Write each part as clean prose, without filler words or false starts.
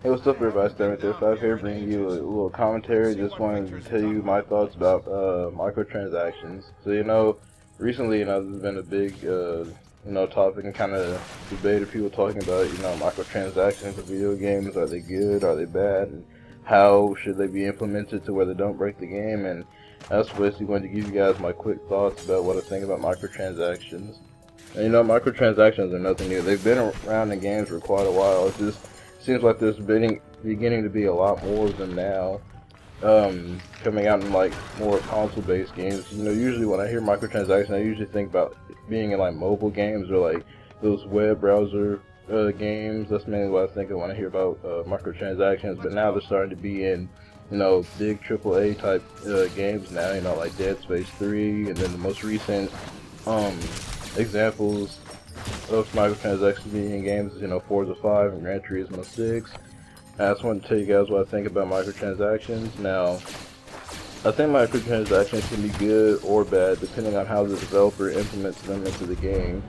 Hey, what's up, everybody? Stan with 5 here, bringing you a little commentary. Just wanted to tell you my thoughts about microtransactions. So, recently, there's been a big, topic and kind of debate of people talking about, microtransactions in video games. Are they good? Are they bad? And how should they be implemented to where they don't break the game? And that's basically going to give you guys my quick thoughts about what I think about microtransactions. And, microtransactions are nothing new. They've been around in games for quite a while. It just seems like there's beginning to be a lot more of them now, coming out in like more console-based games. Usually when I hear microtransactions, I usually think about being in like mobile games or like those web browser games. That's mainly what I think of when I hear about microtransactions. But now they're starting to be in big AAA type games now. Like Dead Space 3, and then the most recent examples of microtransactions being in games is, Forza 5 and Gran Turismo 6. I just want to tell you guys what I think about microtransactions. Now, I think microtransactions can be good or bad depending on how the developer implements them into the game.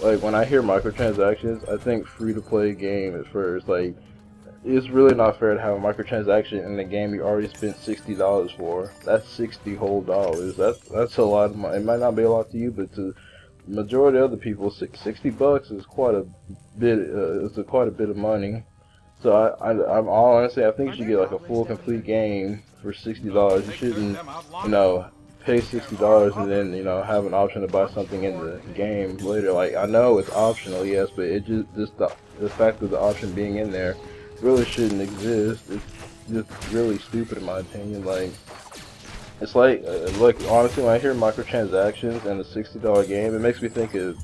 Like, when I hear microtransactions, I think free-to-play game at first. Like, it's really not fair to have a microtransaction in a game you already spent $60 for. That's 60 whole dollars. That's a lot of money. It might not be a lot to you, but to majority of other people, $60 is quite a bit. It's quite a bit of money. So I'm all honestly, I think you should get like a full complete game for $60. You shouldn't, pay $60 and then have an option to buy something in the game later. Like, I know it's optional, yes, but it just the fact of the option being in there really shouldn't exist. It's just really stupid in my opinion. Like, it's like honestly, when I hear microtransactions and a $60 game, it makes me think of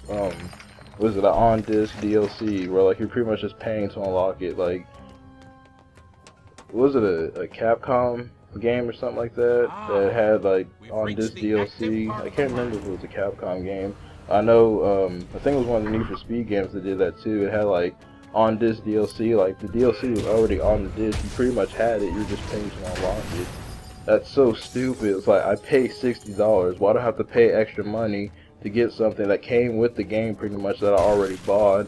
was it an on-disc DLC where like you're pretty much just paying to unlock it. Like, was it a Capcom game or something like that that had like on-disc DLC? I can't remember if it was a Capcom game. I know I think it was one of the Need for Speed games that did that too. It had like on-disc DLC. Like, the DLC was already on the disc. You pretty much had it. You're just paying to unlock it. That's so stupid. It's like, I pay $60. Why do I have to pay extra money to get something that came with the game pretty much that I already bought?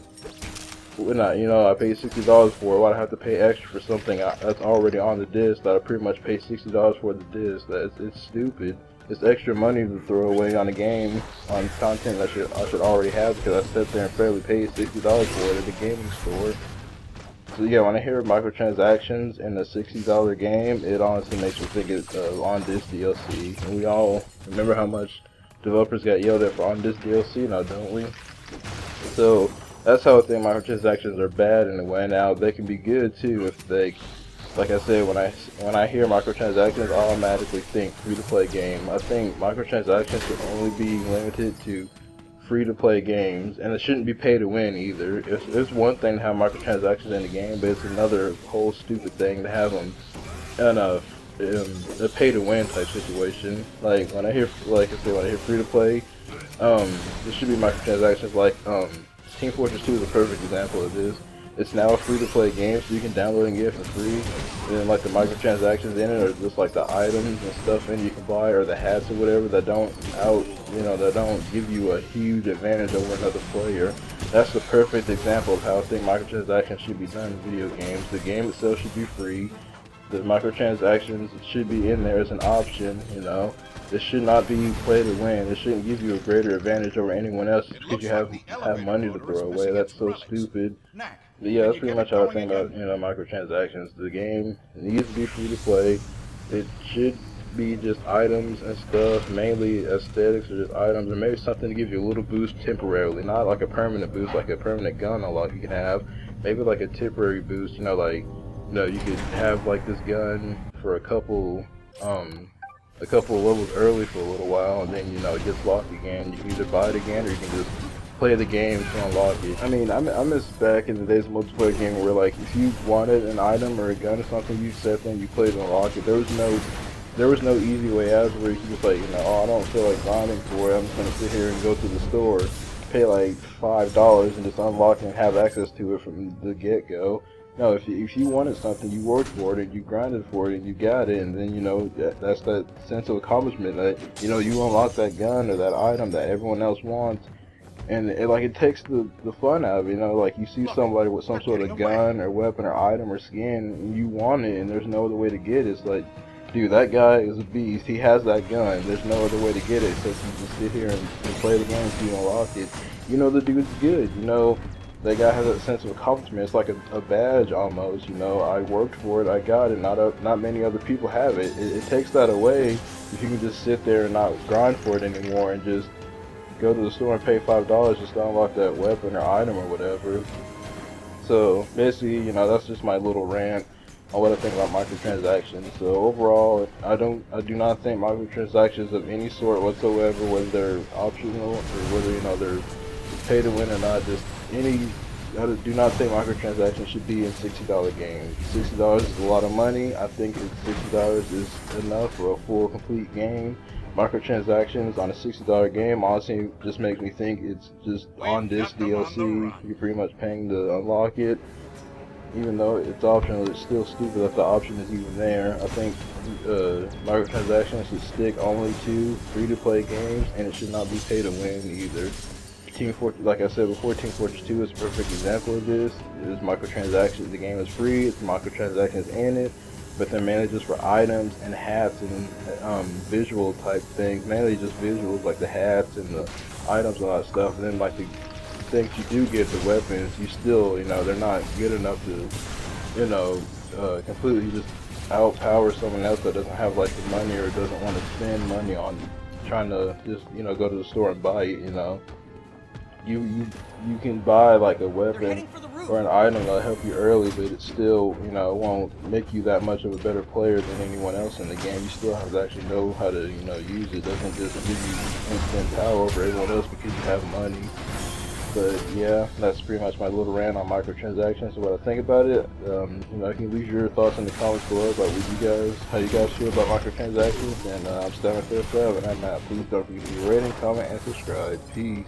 When I paid $60 for it, why do I have to pay extra for something that's already on the disc that I pretty much pay $60 for the disc? It's stupid. It's extra money to throw away on a game, on content that I should already have because I sat there and fairly paid $60 for it at the gaming store. So yeah, when I hear microtransactions in a $60 game, it honestly makes me think it's on-disc DLC. And we all remember how much developers got yelled at for on-disc DLC, now don't we? So that's how I think microtransactions are bad in a way. Now they can be good too if they, like I said, when I hear microtransactions, I automatically think free-to-play game. I think microtransactions should only be limited to free-to-play games, and it shouldn't be pay-to-win either. It's one thing to have microtransactions in the game, but it's another whole stupid thing to have them in a pay-to-win type situation. Like, when I hear, like I said, when I hear free-to-play, there should be microtransactions. Like, Team Fortress 2 is a perfect example of this. It's now a free-to-play game, so you can download and get it for free. And then, like, the microtransactions in it are just like the items and stuff in you can buy, or the hats or whatever that don't give you a huge advantage over another player. That's the perfect example of how I think microtransactions should be done in video games. The game itself should be free. The microtransactions should be in there as an option. It should not be play to win. It shouldn't give you a greater advantage over anyone else because you have money to throw away. That's so stupid. But yeah, that's pretty much how I think about microtransactions. The game needs to be free to play. It should be just items and stuff, mainly aesthetics or just items, or maybe something to give you a little boost temporarily, not like a permanent boost, like a permanent gun unlock you can have. Maybe like a temporary boost. You could have like this gun for a couple of levels early for a little while, and then it gets locked again. You can either buy it again or you can just play the game to unlock it. I mean, I miss back in the days of multiplayer game where, like, if you wanted an item or a gun or something, you sat there and you played to unlock it. There was no easy way out where you could just like, oh, I don't feel like grinding for it. I'm just gonna sit here and go to the store, pay like $5 and just unlock it and have access to it from the get-go. No, if you wanted something, you worked for it, and you grinded for it, and you got it, and then, that's that sense of accomplishment that, you unlock that gun or that item that everyone else wants. and it takes the fun out of it. You know, like you see somebody with some sort of gun or weapon or item or skin, and you want it, and there's no other way to get it. It's like, dude, that guy is a beast. He has that gun. There's no other way to get it except you just sit here and play the game until you unlock it. You know the dude's good. You know that guy has that sense of accomplishment. It's like a badge almost. You know, I worked for it. I got it. Not many other people have it. It takes that away if you can just sit there and not grind for it anymore and just go to the store and pay $5 just to unlock that weapon or item or whatever. So basically, you know, that's just my little rant on what I think about microtransactions. So overall, I do not think microtransactions of any sort whatsoever, whether they're optional or whether, you know, they're pay to win or not, I do not think microtransactions should be in $60 games. $60 is a lot of money. I think $60 is enough for a full complete game. Microtransactions on a $60 game honestly just makes me think it's just on this DLC. You're pretty much paying to unlock it. Even though it's optional, it's still stupid that the option is even there. I think microtransactions should stick only to free-to-play games, and it should not be pay to win either. Like I said before, Team Fortress 2 is a perfect example of this. It is microtransactions. The game is free. It's microtransactions in it, but they're mainly just for items and hats and visual type things. Mainly just visuals, like the hats and the items and all that stuff. And then like the things you do get, the weapons, you still, you know, they're not good enough to, you know, completely just outpower someone else that doesn't have like the money or doesn't want to spend money on trying to just, you know, go to the store and buy it. You know, you can buy like a weapon or an item that'll help you early, but it still, you know, it won't make you that much of a better player than anyone else in the game. You still have to actually know how to, you know, use it. It doesn't just give you instant power over everyone else because you have money. But yeah, that's pretty much my little rant on microtransactions and what I think about it. You know, you can leave your thoughts in the comments below about how you guys feel about microtransactions. And I'm Stammer 7, and I'm Matt. Please don't forget to rating, comment, and subscribe. Peace.